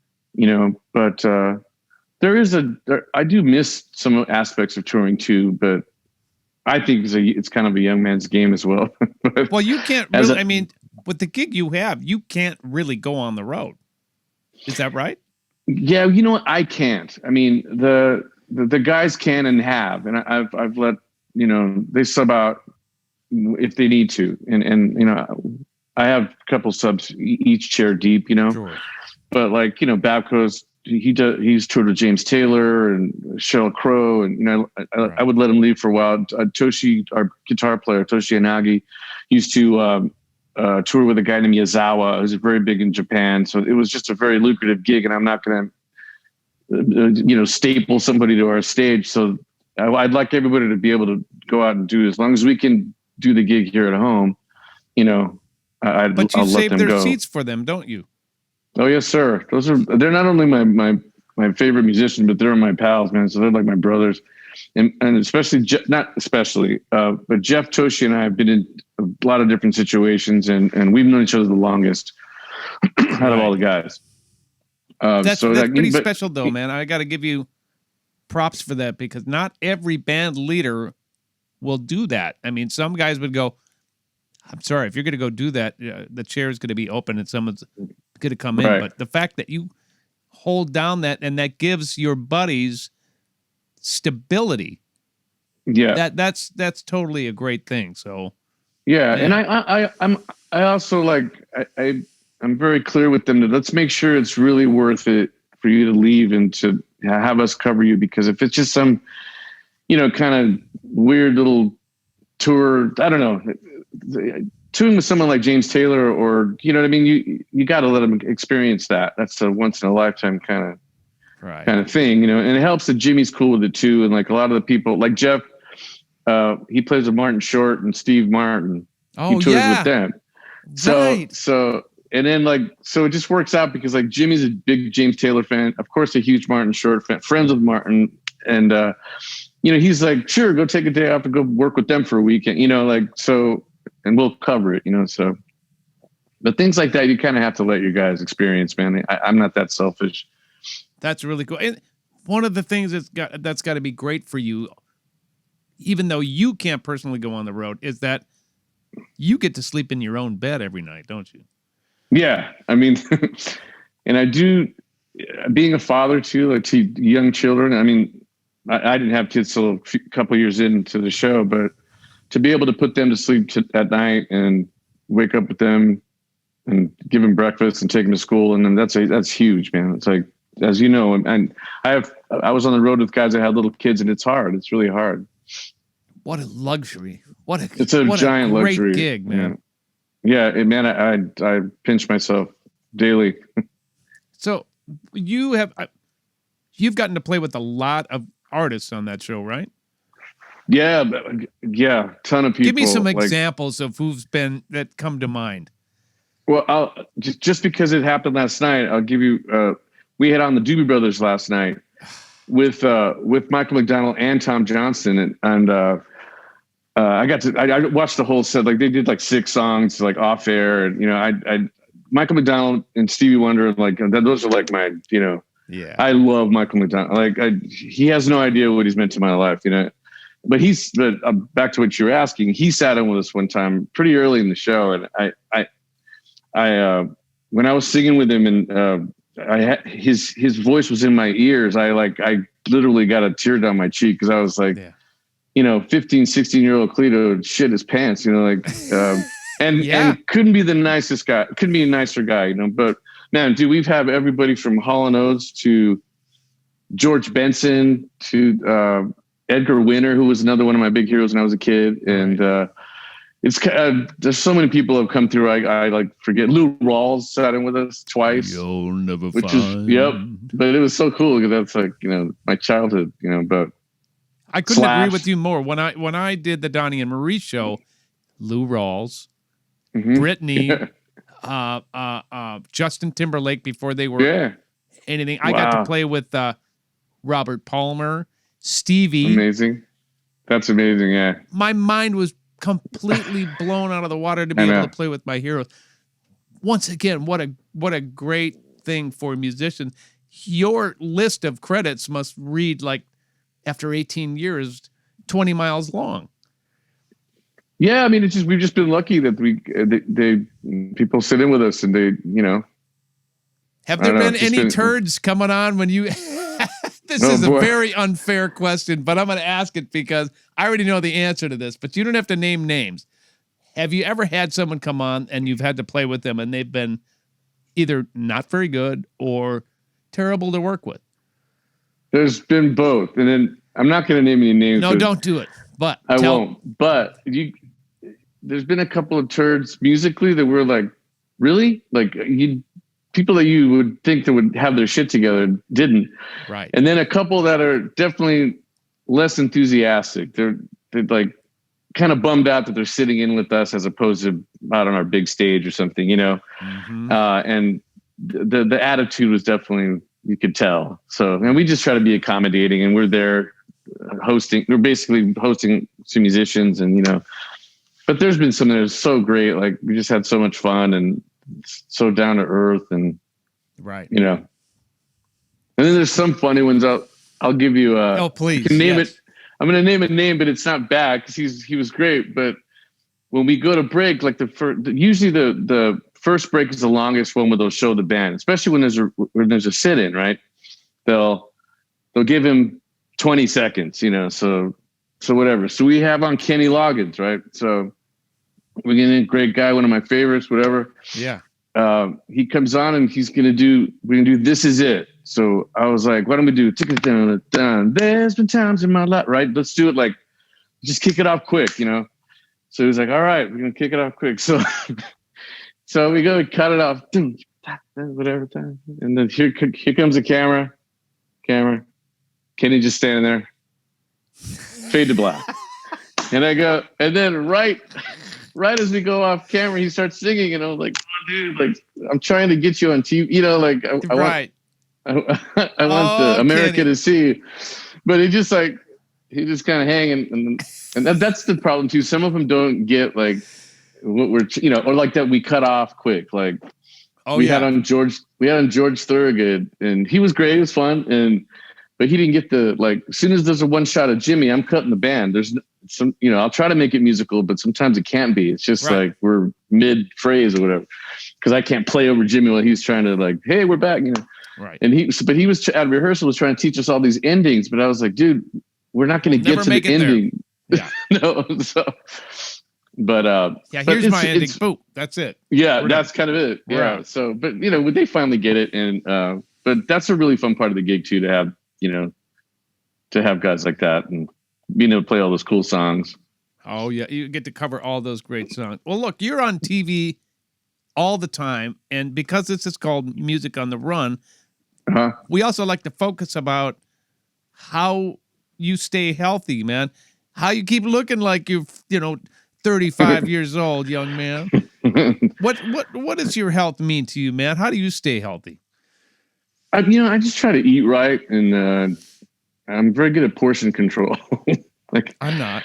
Speaker 2: but I do miss some aspects of touring too, but I think it's kind of a young man's game as well.
Speaker 1: Well, you can't really, with the gig you have, you can't really go on the road. Is that right?
Speaker 2: Yeah, what? I can't. I mean, the guys can and have, and I've let, they sub out if they need to. And I have a couple subs each chair deep,
Speaker 1: Sure.
Speaker 2: But like, Babco's, he's toured with James Taylor and Sheryl Crow, and I would let him leave for a while. Toshi, our guitar player, Toshi Anagi, used to tour with a guy named Yazawa, who's very big in Japan. So it was just a very lucrative gig, and I'm not going to, staple somebody to our stage. So I'd like everybody to be able to go out and do it. As long as we can do the gig here at home,
Speaker 1: but you save their seats for them, don't you?
Speaker 2: Oh yes, sir. They're not only my favorite musician, but they're my pals, man. So they're like my brothers, and especially but Jeff, Toshi, and I have been in a lot of different situations, and we've known each other the longest out of all the guys.
Speaker 1: That's pretty special, though, man. I got to give you props for that, because not every band leader will do that. I mean, some guys would go, I'm sorry, if you're going to go do that, the chair is going to be open and someone's going to come in.
Speaker 2: Right.
Speaker 1: But the fact that you hold down that, and that gives your buddies stability.
Speaker 2: Yeah.
Speaker 1: That's totally a great thing. So,
Speaker 2: yeah. And I also I'm very clear with them that let's make sure it's really worth it for you to leave and to have us cover you, because if it's just some, kind of weird little tour, I don't know, touring with someone like James Taylor, or, what I mean? You got to let them experience that. That's a once in a lifetime kind of thing, and it helps that Jimmy's cool with it too. And like a lot of the people like Jeff, he plays with Martin Short and Steve Martin.
Speaker 1: Oh,
Speaker 2: he tours with them.
Speaker 1: Right.
Speaker 2: So, and then so it just works out because like Jimmy's a big James Taylor fan, of course, a huge Martin Short fan, friends with Martin. And, he's like, sure, go take a day off and go work with them for a weekend, so, and we'll cover it, so, but things like that, you kind of have to let your guys experience, man. I'm not that selfish.
Speaker 1: That's really cool. And one of the things that's got to be great for you, even though you can't personally go on the road, is that you get to sleep in your own bed every night, don't you?
Speaker 2: Yeah. I mean, and I do, being a father too, like to young children. I mean, I didn't have kids till a couple of years into the show, but to be able to put them to sleep at night and wake up with them and give them breakfast and take them to school. And then that's huge, man. It's like, as you know, and I was on the road with guys that had little kids, and it's hard. It's really hard.
Speaker 1: What a luxury.
Speaker 2: It's a giant luxury.
Speaker 1: Great gig, man.
Speaker 2: Yeah, man, I pinch myself daily. So
Speaker 1: you've gotten to play with a lot of artists on that show, right?
Speaker 2: Yeah, ton of people.
Speaker 1: Give me some examples of that come to mind.
Speaker 2: Well, I'll just because it happened last night, I'll give you. We had on the Doobie Brothers last night with Michael McDonald and Tom Johnston, and I watched the whole set. Like they did like 6 songs like off air, and I Michael McDonald and Stevie Wonder, like those are like my,
Speaker 1: yeah.
Speaker 2: I love Michael McDonald. Like he has no idea what he's meant to my life, But back to what you were asking. He sat in with us one time pretty early in the show, and I when I was singing with him, and his voice was in my ears. I literally got a tear down my cheek because I was like, 15, 16-year-old Cleto shit his pants, and couldn't be the nicest guy, couldn't be a nicer guy, But man, dude, we've had everybody from Hall & Oates to George Benson to Edgar Winter, who was another one of my big heroes when I was a kid, and it's there's so many people have come through. I like forget. Lou Rawls sat in with us twice.
Speaker 1: You'll never
Speaker 2: which
Speaker 1: find.
Speaker 2: Is yep. But it was so cool because that's like my childhood. But
Speaker 1: I couldn't agree with you more. When I did the Donnie and Marie show, Lou Rawls, Brittany, Justin Timberlake before they were anything. I got to play with Robert Palmer, Stevie.
Speaker 2: Amazing. That's amazing. Yeah.
Speaker 1: My mind was completely blown out of the water to be able to play with my heroes. Once again, what a great thing for musicians. Your list of credits must read like after 18 years, 20 miles long.
Speaker 2: Yeah, I mean, we've just been lucky that people sit in with us and they,
Speaker 1: Have there been any turds coming on when you? This is a very unfair question, but I'm going to ask it because I already know the answer to this, but you don't have to name names. Have you ever had someone come on and you've had to play with them and they've been either not very good or terrible to work with?
Speaker 2: There's been both. And then I'm not going to name any names.
Speaker 1: No, don't do it. But
Speaker 2: I won't. But there's been a couple of turds musically that were like, really? Like people that you would think that would have their shit together didn't.
Speaker 1: Right.
Speaker 2: And then a couple that are definitely less enthusiastic. They're like kind of bummed out that they're sitting in with us as opposed to out on our big stage or something, and the attitude was definitely, you could tell. So, and we just try to be accommodating, and we're there hosting. We're basically hosting some musicians, and but there's been some that are so great. Like we just had so much fun and so down to earth, and
Speaker 1: right.
Speaker 2: And then there's some funny ones. I'll give you.
Speaker 1: Oh, please.
Speaker 2: You can name it. I'm going to name a name, but it's not bad because he was great. But when we go to break, like usually the first break is the longest one where they'll show the band, especially when there's a sit in, right? They'll give him 20 seconds, so whatever. So we have on Kenny Loggins, right? So we're getting a great guy, one of my favorites, whatever.
Speaker 1: Yeah.
Speaker 2: He comes on and we're going to do This Is It. So I was like, why don't we do Tick It Down, Down? There's been times in my life, right? Let's do it like, just kick it off quick, So he was like, all right, we're going to kick it off quick. So we go cut it off, whatever time. And then here comes the camera. Kenny just standing there. Fade to black. And I go, and then right as we go off camera, he starts singing, and I was like, oh, dude, like I'm trying to get you on TV, like I want the America Kenny to see you. But he just kind of hanging, and that's the problem too. Some of them don't get like what we're, or like that we cut off quick. Like we had on George Thorogood, and he was great. It was fun, but he didn't get as soon as there's a one shot of Jimmy, I'm cutting the band. There's some, I'll try to make it musical, but sometimes it can't be. It's just like we're mid phrase or whatever, because I can't play over Jimmy while he's trying to like, hey, we're back,
Speaker 1: Right.
Speaker 2: And he was at rehearsal was trying to teach us all these endings, but I was like, dude, we're not going to get to the ending.
Speaker 1: Yeah.
Speaker 2: No. So, but
Speaker 1: here's my ending. Boom. That's it.
Speaker 2: Yeah, that's kind of it. Yeah. Right. So, but they finally get it, and but that's a really fun part of the gig too, to have to have guys like that and being able to play all those cool songs.
Speaker 1: Oh yeah, you get to cover all those great songs. Well, look, you're on TV all the time, and because this is called Music on the Run, we also like to focus about how you stay healthy, man. How you keep looking like you're, 35 years old, young man. What does your health mean to you, man? How do you stay healthy?
Speaker 2: I just try to eat right, and I'm very good at portion control. Like
Speaker 1: I'm not.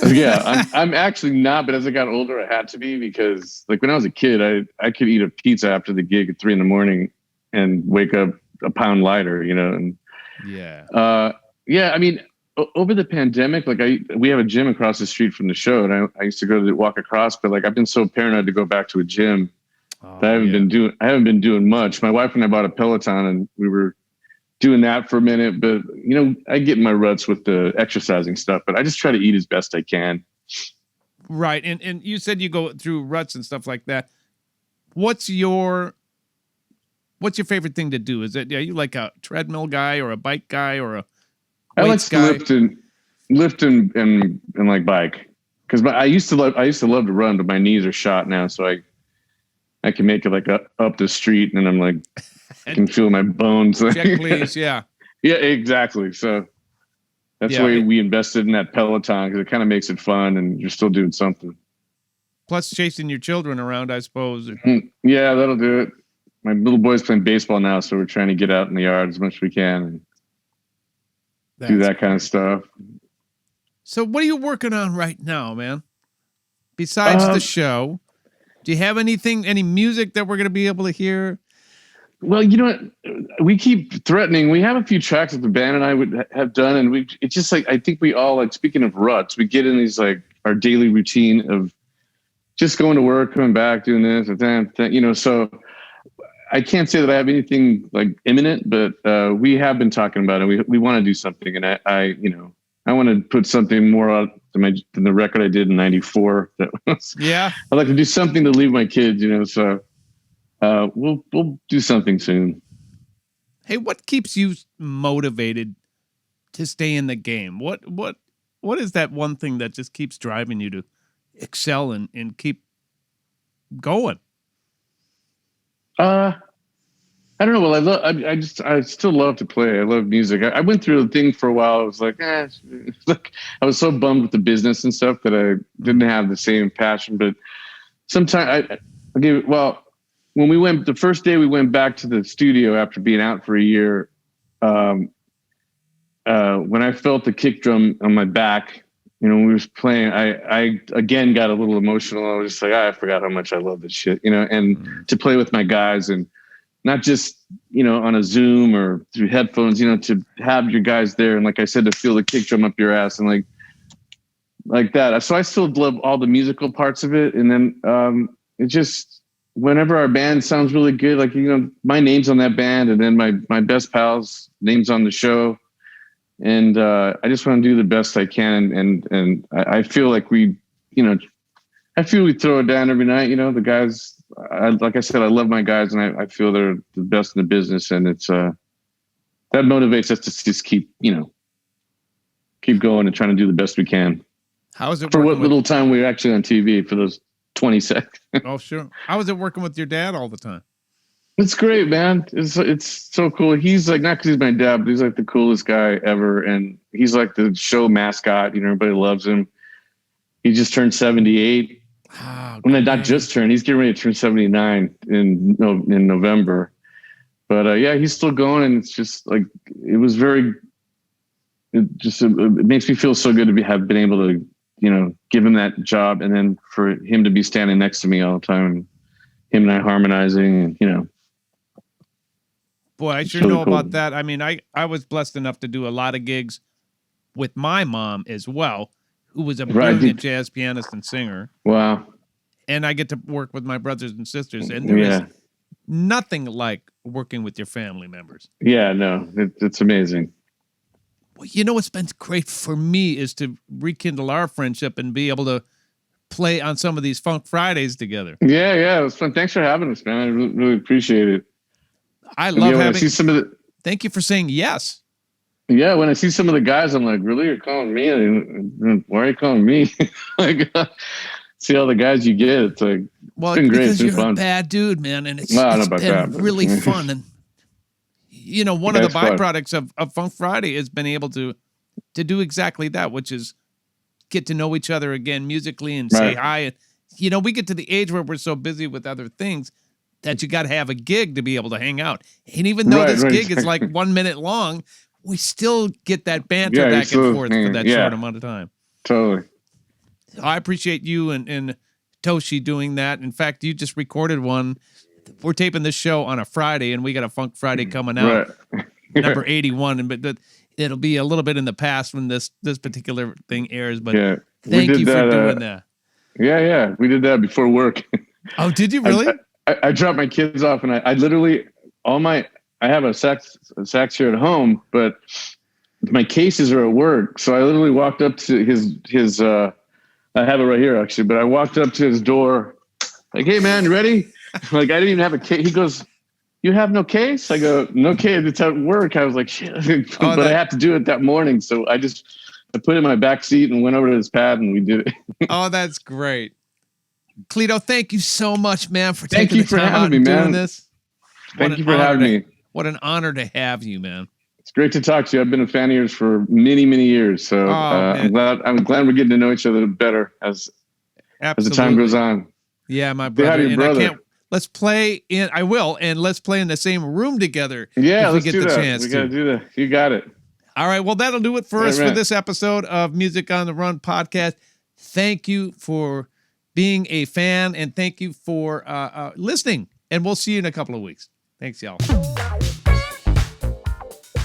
Speaker 2: Yeah, I'm actually not, but as I got older, I had to be because like when I was a kid, I could eat a pizza after the gig at 3 a.m. and wake up a pound lighter, and
Speaker 1: Yeah.
Speaker 2: yeah, I mean, over the pandemic, like we have a gym across the street from the show, and I used to go to walk across, but like I've been so paranoid to go back to a gym that I haven't been doing much. My wife and I bought a Peloton, and we were doing that for a minute, but I get in my ruts with the exercising stuff, but I just try to eat as best I can.
Speaker 1: Right. And you said you go through ruts and stuff like that. What's your favorite thing to do? Is it, you like a treadmill guy or a bike guy or a weights guy?
Speaker 2: I like to lift and like bike. Cause I used to love to run, but my knees are shot now. So I can make it like up the street and I'm like, I can feel my bones.
Speaker 1: Check please. Yeah.
Speaker 2: Yeah, exactly. So that's why we invested in that Peloton because it kind of makes it fun and you're still doing something.
Speaker 1: Plus chasing your children around, I suppose.
Speaker 2: Yeah, that'll do it. My little boy's playing baseball now, so we're trying to get out in the yard as much as we can and do that kind of stuff.
Speaker 1: So what are you working on right now, man? Besides the show, do you have any music that we're going to be able to hear?
Speaker 2: Well, you know what? We keep threatening. We have a few tracks that the band and I would have done, and it's just like I think we all like. Speaking of ruts, we get in these like our daily routine of just going to work, coming back, doing this, and then So I can't say that I have anything like imminent, but we have been talking about it. We want to do something, and I want to put something more out than the record I did in '94. I'd like to do something to leave my kids, So. We'll do something soon.
Speaker 1: Hey, what keeps you motivated to stay in the game? What is that one thing that just keeps driving you to excel and keep going?
Speaker 2: I don't know. Well, I still love to play. I love music. I went through a thing for a while. I was like, I was so bummed with the business and stuff that I didn't have the same passion. But sometimes when the first day we went back to the studio after being out for a year, when I felt the kick drum on my back, when we was playing, I again got a little emotional. I was just like, I forgot how much I love this shit, and to play with my guys and not just, on a Zoom or through headphones, to have your guys there. And like I said, to feel the kick drum up your ass and like that. So I still love all the musical parts of it. And then it just, whenever our band sounds really good, like, my name's on that band and then my best pal's name's on the show. And I just want to do the best I can. And I feel like we throw it down every night. The guys, like I said, I love my guys and I feel they're the best in the business. And it's that motivates us to just keep going and trying to do the best we can.
Speaker 1: How is it
Speaker 2: for what little time we're actually on TV for those 20 seconds.
Speaker 1: Oh, sure. How is it working with your dad all the time?
Speaker 2: It's great, man. It's so cool. He's like, not because he's my dad, but he's like the coolest guy ever. And he's like the show mascot. Everybody loves him. He just turned 78.
Speaker 1: Oh,
Speaker 2: not just turned, he's getting ready to turn 79 in November. But he's still going. And it's just like, it makes me feel so good to have been able to, give him that job and then for him to be standing next to me all the time, him and I harmonizing and,
Speaker 1: Boy, I sure know cool about that. I mean, I was blessed enough to do a lot of gigs with my mom as well, who was a brilliant jazz pianist and singer.
Speaker 2: Wow.
Speaker 1: And I get to work with my brothers and sisters, and there is nothing like working with your family members.
Speaker 2: Yeah, no, it's amazing.
Speaker 1: Well, what's been great for me is to rekindle our friendship and be able to play on some of these Funk Fridays together.
Speaker 2: Yeah, it was fun. Thanks for having us, man. I really appreciate it.
Speaker 1: I love having. Thank you for saying yes.
Speaker 2: Yeah, when I see some of the guys, I'm like, really? You're calling me? Why are you calling me? See all the guys you get. It's like,
Speaker 1: well,
Speaker 2: it's been great.
Speaker 1: Because
Speaker 2: it's been
Speaker 1: you're
Speaker 2: fun.
Speaker 1: A bad dude, man, and it's been really fun. And one of the byproducts of Funk Friday has been able to do exactly that, which is get to know each other again musically and say hi. And we get to the age where we're so busy with other things that you got to have a gig to be able to hang out. And even though this gig is like 1 minute long, we still get that banter back and forth for that short amount of time.
Speaker 2: Totally.
Speaker 1: I appreciate you and Toshi doing that. In fact, you just recorded one. We're taping this show on a Friday, and we got a Funk Friday coming out, number 81. But it'll be a little bit in the past when this particular thing airs. But thank you for doing that.
Speaker 2: Yeah, we did that before work.
Speaker 1: Oh, did you really?
Speaker 2: I dropped my kids off, and I literally I have a sax here at home, but my cases are at work. So I literally walked up to his I have it right here actually, but I walked up to his door like, "Hey man, you ready?" Like I didn't even have a case. He goes, "You have no case?" I go, "No case. It's at work." I was like, "Shit," but I had to do it that morning, so I put it in my back seat and went over to his pad and we did it.
Speaker 1: Oh, that's great. Cleto, thank you so much, man, for taking the time out
Speaker 2: and
Speaker 1: doing this.
Speaker 2: Thank you for having me.
Speaker 1: What an honor to have you, man.
Speaker 2: It's great to talk to you. I've been a fan of yours for many, many years. So I'm glad we're getting to know each other better as the time goes on.
Speaker 1: Yeah, my brother.
Speaker 2: And brother.
Speaker 1: Let's play in. I will, and let's play in the same room together.
Speaker 2: Yeah,
Speaker 1: if
Speaker 2: let's
Speaker 1: we get
Speaker 2: do
Speaker 1: the
Speaker 2: that.
Speaker 1: chance.
Speaker 2: We got to do that. You got it.
Speaker 1: All right. Well, that'll do it for us for this episode of Music on the Run podcast. Thank you for being a fan, and thank you for listening. And we'll see you in a couple of weeks. Thanks, y'all.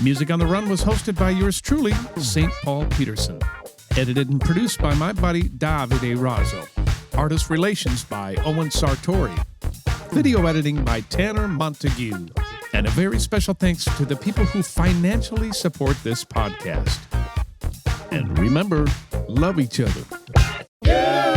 Speaker 1: Music on the Run was hosted by yours truly, St. Paul Peterson. Edited and produced by my buddy Davide Raso. Artist relations by Owen Sartori. Video editing by Tanner Montague. And a very special thanks to the people who financially support this podcast. And remember, love each other. Yeah!